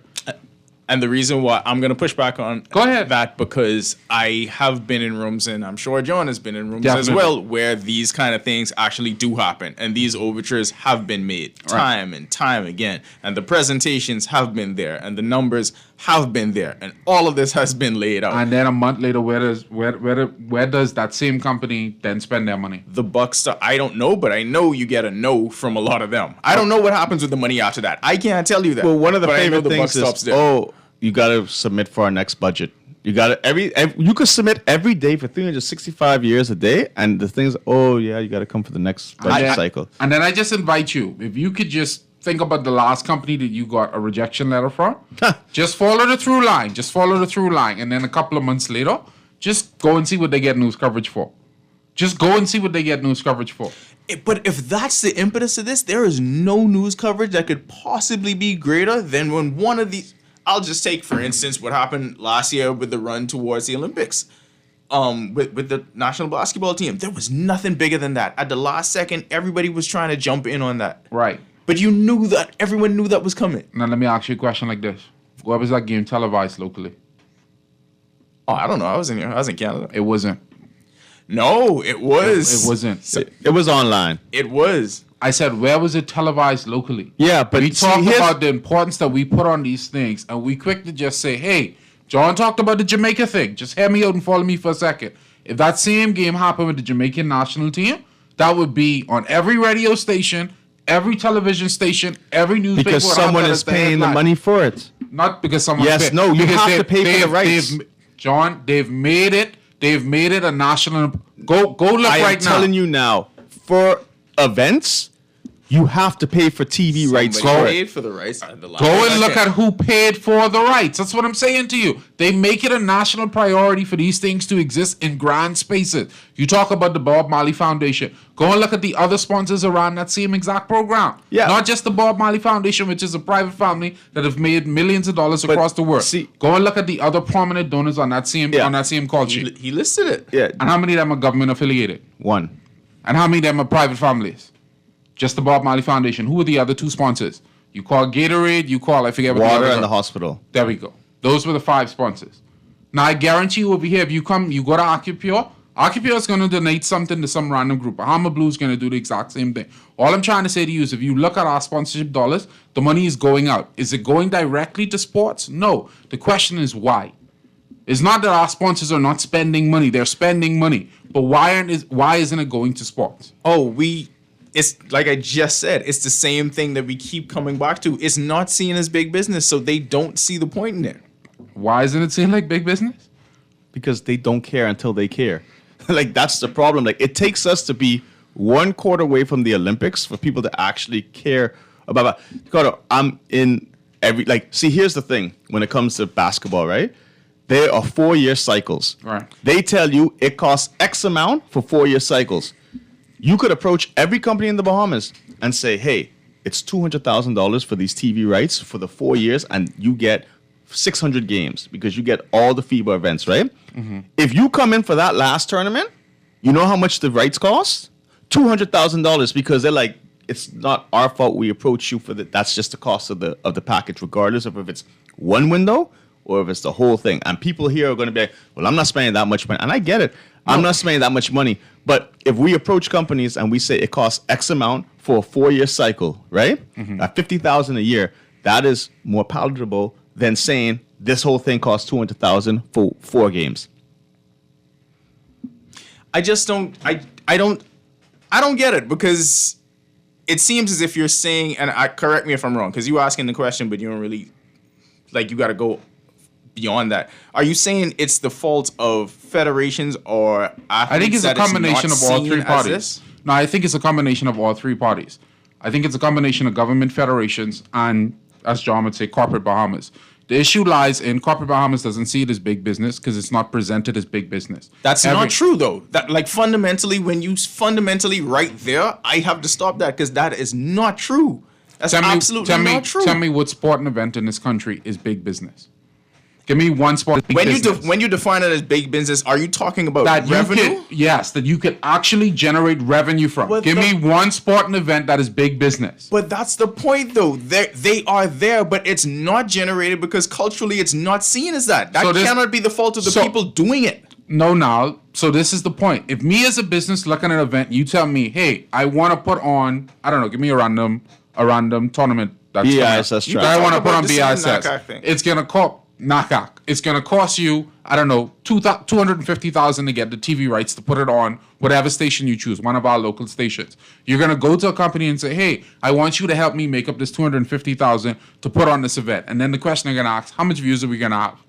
And the reason why I'm going to push back on Go ahead. that, because I have been in rooms, and I'm sure John has been in rooms as Definitely. well, where these kind of things actually do happen. And these overtures have been made time and time again. And the presentations have been there. And the numbers have been there. And all of this has been laid out. And then a month later, where does that same company then spend their money? The bucks, I don't know, but I know you get a no from a lot of them. I don't know what happens with the money after that. I can't tell you that. Well, one of the but I know favorite the buck things stops is, there. you got to submit for our next budget. You got to every you could submit every day for 365 years a day, and the things. Oh yeah, you got to come for the next budget cycle. And then I just invite you, if you could just think about the last company that you got a rejection letter from. Just follow the through line. Just follow the through line. And then a couple of months later, just go and see what they get news coverage for. Just go and see what they get news coverage for. But if that's the impetus of this, there is no news coverage that could possibly be greater than when one of these. I'll just take, for instance, what happened last year with the run towards the Olympics. With the national basketball team, there was nothing bigger than that. At the last second, everybody was trying to jump in on that. Right. But you knew that everyone knew that was coming. Now let me ask you a question like this: where was that game televised locally? Oh, I don't know. I was in Canada. It wasn't. No, it was. It wasn't. It was online. It was. I said, where was it televised locally? Yeah, but we talk about the importance that we put on these things, and we quick to just say, hey, John talked about the Jamaica thing. Just hear me out and follow me for a second. If that same game happened with the Jamaican national team, that would be on every radio station, every television station, every newspaper. Because someone is paying the money for it. Not because someone. Yes, no, you have to pay for the rights. John, they've made it. They've made it a national. Go look right now. I am telling you now, for events, you have to pay for TV rights. Paid for the rights. Go and look at who paid for the rights. That's what I'm saying to you. They make it a national priority for these things to exist in grand spaces. You talk about the Bob Marley Foundation. Go and look at the other sponsors around that same exact program. Yeah. Not just the Bob Marley Foundation, which is a private family that have made millions of dollars across the world. Go and look at the other prominent donors on that same call sheet. He listed it. Yeah. And how many of them are government affiliated? One. And how many of them are private families? Just the Bob Marley Foundation. Who are the other two sponsors? You call Gatorade, you call, I forget what Water the other and the hospital. There we go. Those were the 5 sponsors. Now, I guarantee you over here, if you go to Accupure, Accupure is going to donate something to some random group. Bahama Blue is going to do the exact same thing. All I'm trying to say to you is if you look at our sponsorship dollars, the money is going out. Is it going directly to sports? No. The question is why. It's not that our sponsors are not spending money. They're spending money. But why isn't it going to sports? It's like I just said, it's the same thing that we keep coming back to. It's not seen as big business, so they don't see the point in it. Why isn't it seen like big business? Because they don't care until they care. Like, that's the problem. Like, it takes us to be 1 quarter away from the Olympics for people to actually care about. I'm in here's the thing when it comes to basketball, right? There are 4-year cycles. Right. They tell you it costs X amount for 4-year cycles. You could approach every company in the Bahamas and say, hey, it's $200,000 for these TV rights for the 4 years, and you get 600 games because you get all the FIBA events, right? Mm-hmm. If you come in for that last tournament, you know how much the rights cost? $200,000 because they're like, it's not our fault we approach you for that. That's just the cost of the package, regardless of if it's one window or if it's the whole thing. And people here are going to be like, well, I'm not spending that much money. And I get it. I'm not spending that much money. But if we approach companies and we say it costs X amount for a 4-year cycle, right? Mm-hmm. At $50,000 a year, that is more palatable than saying this whole thing costs $200,000 for 4 games. I just don't. I don't get it because it seems as if you're saying, and correct me if I'm wrong, because you were asking the question, but you don't really you got to go beyond that. Are you saying it's the fault of federations or athletes? I think it's a combination of all 3 parties. No, I think it's a combination of all 3 parties. I think it's a combination of government federations and, as John would say, corporate Bahamas. The issue lies in corporate Bahamas doesn't see it as big business because it's not presented as big business. That's not true, though. That fundamentally, when you fundamentally right there, I have to stop that because that is not true. That's absolutely not true. Tell me what sporting event in this country is big business. Give me one sport. When you define it as big business, are you talking about that revenue? That you could actually generate revenue from. Give me one sporting event that is big business. But that's the point, though. They are there, but it's not generated because culturally it's not seen as that. That cannot be the fault of the people doing it. No, now. So this is the point. If me as a business looking at an event, you tell me, hey, I want to put on, I don't know, give me a random tournament. That's BISS. I want to put on BISS. It's going to cost. NACAC. It's going to cost you, I don't know, $250,000 to get the TV rights to put it on whatever station you choose, one of our local stations. You're going to go to a company and say, hey, I want you to help me make up this $250,000 to put on this event. And then the question they're going to ask, how much views are we going to have?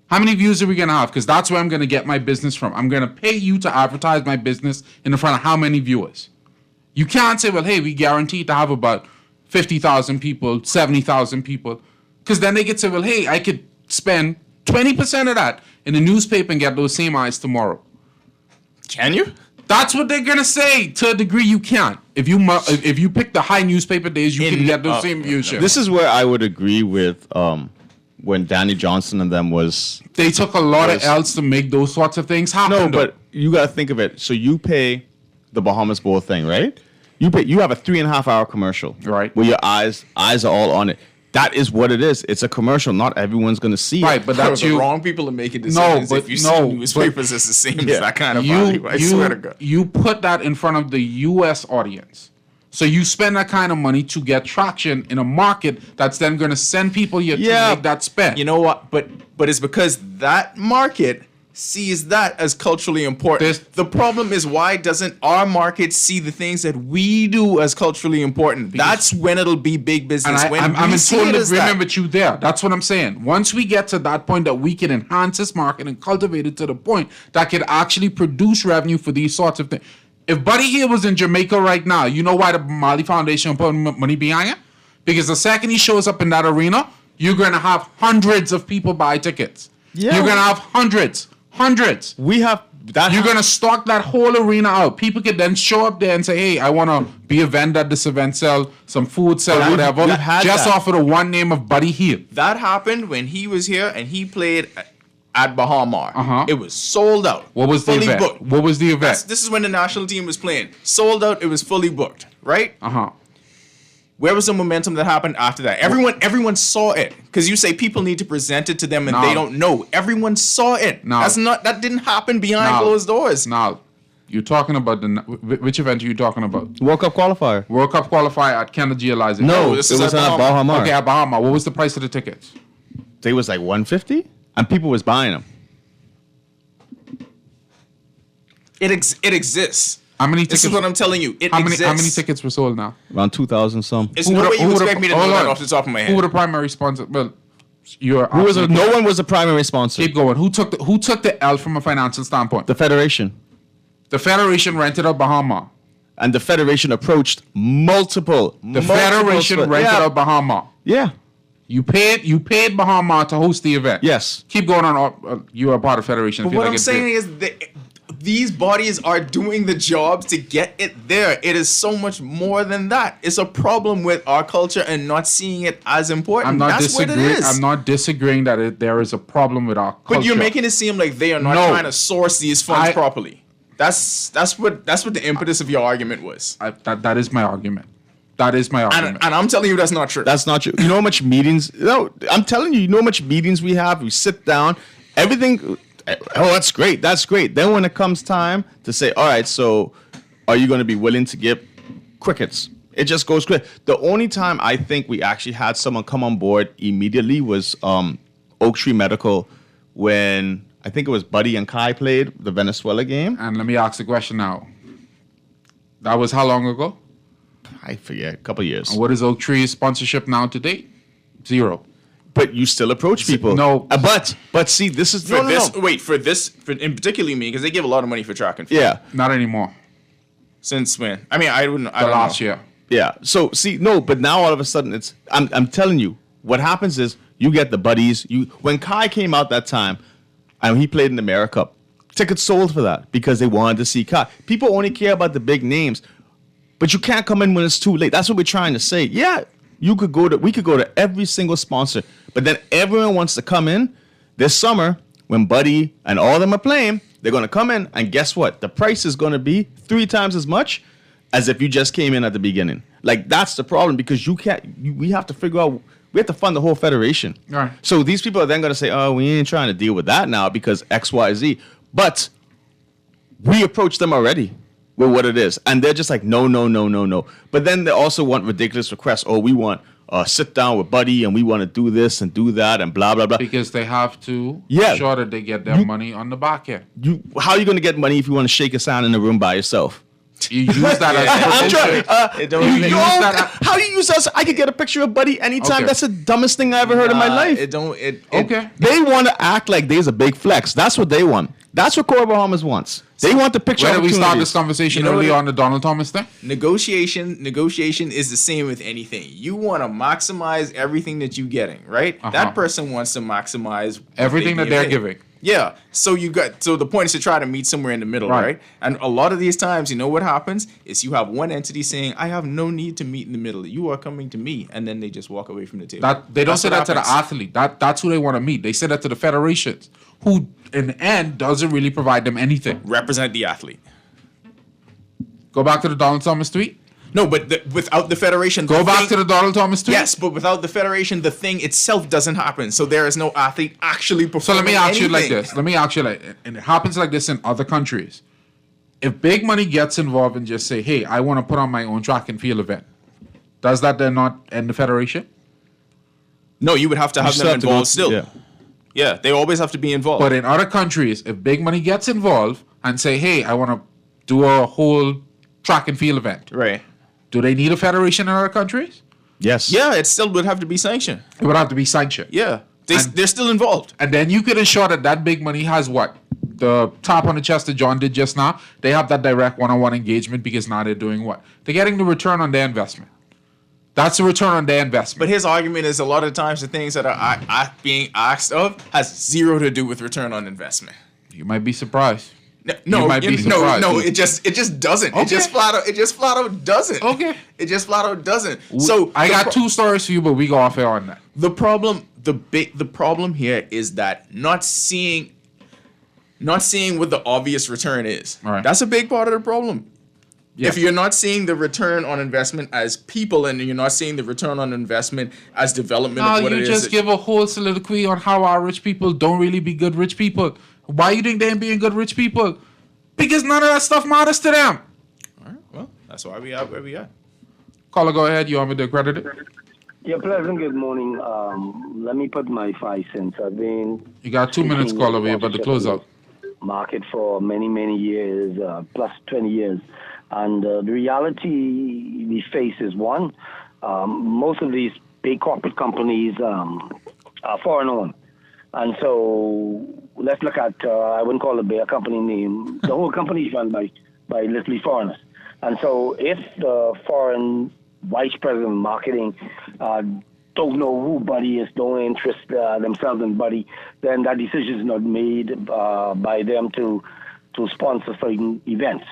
How many views are we going to have? Because that's where I'm going to get my business from. I'm going to pay you to advertise my business in front of how many viewers? You can't say, well, hey, we guarantee to have about 50,000 people, 70,000 people. Because then they get to, well, hey, I could spend 20% of that in the newspaper and get those same eyes tomorrow. Can you? That's what they're gonna say. To a degree, you can't. If you pick the high newspaper days, you can get those same viewership. This is where I would agree with when Danny Johnson and them was. They took a lot of L's to make those sorts of things happen. No, though. but you got to think of it. So you pay the Bahamas Bowl thing, right? You have a 3.5 hour commercial, right? Where your eyes are all on it. That is what it is. It's a commercial. Not everyone's going to see right, it. but that's the you. wrong people are making decisions. No, but if you see newspapers, it's the same as that kind of value. I swear to God. You put that in front of the U.S. audience. So you spend that kind of money to get traction in a market that's then going to send people here to make that spend. You know what? But it's because that market sees that as culturally important. The problem is, why doesn't our market see the things that we do as culturally important? That's when it'll be big business. I'm in total agreement with you there. That's what I'm saying. Once we get to that point that we can enhance this market and cultivate it to the point that could actually produce revenue for these sorts of things. If Buddy Hield was in Jamaica right now, you know why the Mali Foundation put money behind it? Because the second he shows up in that arena, you're going to have hundreds of people buy tickets. Yeah. You're going to have hundreds. We have that. You're going to stock that whole arena out. People can then show up there and say, hey, I want to be a vendor at this event, sell some food, sell whatever. Just off of the one name of Buddy Hield. That happened when he was here and he played at Bahamar. It was sold out. What was the event? Booked. What was the event? This is when the national team was playing. Sold out. It was fully booked. Right? Where was the momentum that happened after that? Everyone saw it. Because you say people need to present it to them and they don't know. Everyone saw it. That didn't happen behind closed doors. Now, you're talking about which event are you talking about? World Cup qualifier. World Cup qualifier at Kennedy Eliza. No, this is at Bahamar. Okay, at Bahamar. What was the price of the tickets? They was like $150, and people was buying them. It exists. How many tickets? This is what I'm telling you. It exists. How many tickets were sold now? Around 2,000 some. It's no way you expect me to know that off the top of my head. Who were the primary sponsors? Well, no one was the primary sponsor. Keep going. Who took the L from a financial standpoint? The Federation. The Federation rented out Bahamar. And the Federation approached multiple. Federation rented out Bahamar. Yeah. You paid Bahamar to host the event. Yes. Keep going on. You are part of Federation. But what I'm saying is these bodies are doing the jobs to get it there. It is so much more than that. It's a problem with our culture and not seeing it as important. That's what it is. I'm not disagreeing that there is a problem with our culture. But you're making it seem like they are not trying to source these funds properly. That's what the impetus of your argument was. That is my argument. That is my argument. And I'm telling you that's not true. That's not true. You know how much meetings? No, I'm telling you how much meetings we have? We sit down, everything. Oh, that's great. That's great. Then when it comes time to say, all right, so are you going to be willing to give crickets? It just goes quick. The only time I think we actually had someone come on board immediately was Oak Tree Medical when I think it was Buddy and Kai played the Venezuela game. And let me ask the question now. That was how long ago? I forget, a couple years. And what is Oak Tree's sponsorship now to date? 0. But you still approach people. No. But see, this is... For in particularly me, because they give a lot of money for track and field. Yeah. Not anymore. Since when? I mean, I don't last know. year. Yeah. So, see, no, but now all of a sudden it's... I'm telling you, what happens is you get the buddies. When Kai came out that time, and he played in the America Cup, tickets sold for that because they wanted to see Kai. People only care about the big names, but you can't come in when it's too late. That's what we're trying to say. Yeah, we could go to every single sponsor, but then everyone wants to come in this summer when Buddy and all of them are playing. They're going to come in, and guess what? The price is going to be 3 times as much as if you just came in at the beginning. Like, that's the problem, because we have to figure out, we have to fund the whole federation. Right. So these people are then going to say, oh, we ain't trying to deal with that now because X, Y, Z. But we approached them already with what it is. And they're just like, no. But then they also want ridiculous requests. Oh, we want sit down with Buddy and we want to do this and do that and blah, blah, blah. Because they have to ensure that they get their money on the back end. How are you going to get money if you want to shake a sound in the room by yourself? You use that as how do you use us? I could get a picture of Buddy anytime. Okay. That's the dumbest thing I ever heard in my life. Okay. They want to act like there's a big flex. That's what they want. That's what Core Bahamas wants. They want the picture. Where did we start opportunities. this conversation You know early what? on the Donald Thomas thing? Negotiation is the same with anything. You want to maximize everything that you're getting, right? That person wants to maximize what Everything that they're giving. Yeah. So the point is to try to meet somewhere in the middle, right? And a lot of these times, you know what happens is you have one entity saying, "I have no need to meet in the middle. You are coming to me," and then they just walk away from the table. They don't That's say what that to the happens. athlete. That's who they want to meet. They say that to the federations, who in the end doesn't really provide them anything. Represent the athlete. Go back to the Donald Thomas tweet. No, but without the federation, Go back to the Donald Thomas tweet. Yes, but without the federation, the thing itself doesn't happen. So there is no athlete actually performing. So let me ask you like anything. this. Let me ask you like, and it happens like this in other countries. If big money gets involved and just say, "Hey, I want to put on my own track and field event," does that then not end the federation? No, you would have to have still them have to go involved to- still. yeah. Yeah, they always have to be involved. But in other countries, if big money gets involved and say, "Hey, I want to do a whole track and field event," right. do they need a federation in other countries? Yes. Yeah, it still would have to be sanctioned. It would have to be sanctioned. Yeah, And- they're still involved. And then you could ensure that big money has what? The tap on the chest that John did just now. They have that direct one-on-one engagement because now they're doing what? They're getting the return on their investment. That's the return on their investment. But his argument is a lot of times the things that are being asked of has zero to do with return on investment. You might be surprised. No, might be surprised. no, it just doesn't. It just flat out doesn't. Okay. It just flat out doesn't. So I got two stories for you, but we go off air on that. The problem here is that not seeing what the obvious return is. All right. That's a big part of the problem. Yes. If you're not seeing the return on investment as people, and you're not seeing the return on investment as development No, of what you it is, just give a whole soliloquy on how our rich people don't really be good rich people. Why you think they ain't being good rich people? Because none of that stuff matters to them. All right, well, that's why we are where we are. Caller, go ahead. You want me to credit it? Yeah, pleasant good morning. Let me put my 5 cents. I've been You got 2 minutes, caller. We're about to close out. market for many, many years, plus 20 years. And the reality we face is one, most of these big corporate companies are foreign owned. And so let's look at, I wouldn't call it a company name. The whole company is run by literally foreigners. And so if the foreign vice president of marketing don't know who Buddy is, don't interest themselves in Buddy, then that decision is not made by them to sponsor certain events.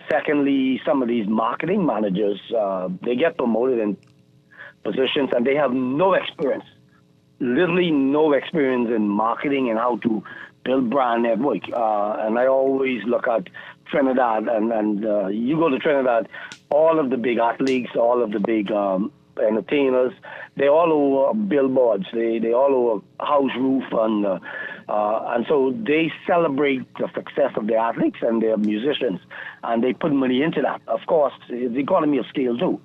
Secondly, some of these marketing managers, they get promoted in positions and they have no experience, literally no experience in marketing and how to build brand network. And I always look at Trinidad, and you go to Trinidad, all of the big athletes, all of the big entertainers, they all over billboards, they all over house roof, and so they celebrate the success of their athletes and their musicians, and they put money into that. Of course, it's the economy of scale too.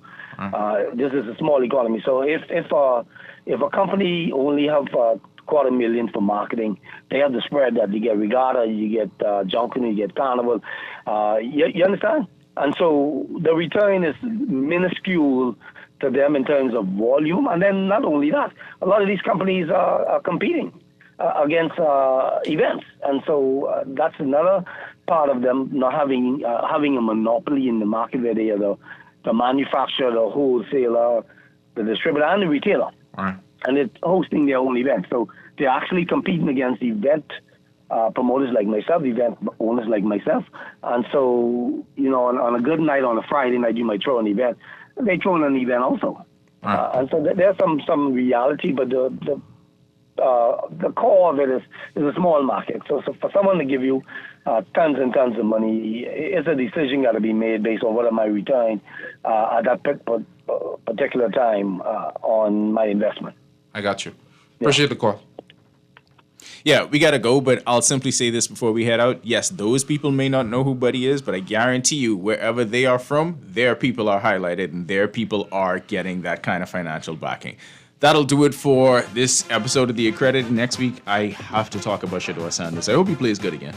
This is a small economy, so if a company only have $250,000 for marketing, they have the spread that you get regatta, you get Junction, you get Carnival. You understand? And so the return is minuscule to them in terms of volume. And then not only that, a lot of these companies are competing against events. And so that's another part of them not having a monopoly in the market where they are the manufacturer, the wholesaler, the distributor, and the retailer. All right. And it's hosting their own events. So they're actually competing against event promoters like myself, event owners like myself. And so, on a good night, on a Friday night, you might throw an event. They throw in an event also. And so there's some reality, but the core of it is a small market. So for someone to give you tons and tons of money, it's a decision got to be made based on what am I returning at that particular time on my investment. I got you. Appreciate the call. Yeah, we got to go, but I'll simply say this before we head out. Yes, those people may not know who Buddy is, but I guarantee you, wherever they are from, their people are highlighted and their people are getting that kind of financial backing. That'll do it for this episode of The Accredited. Next week, I have to talk about Shador Sanders. I hope he plays good again.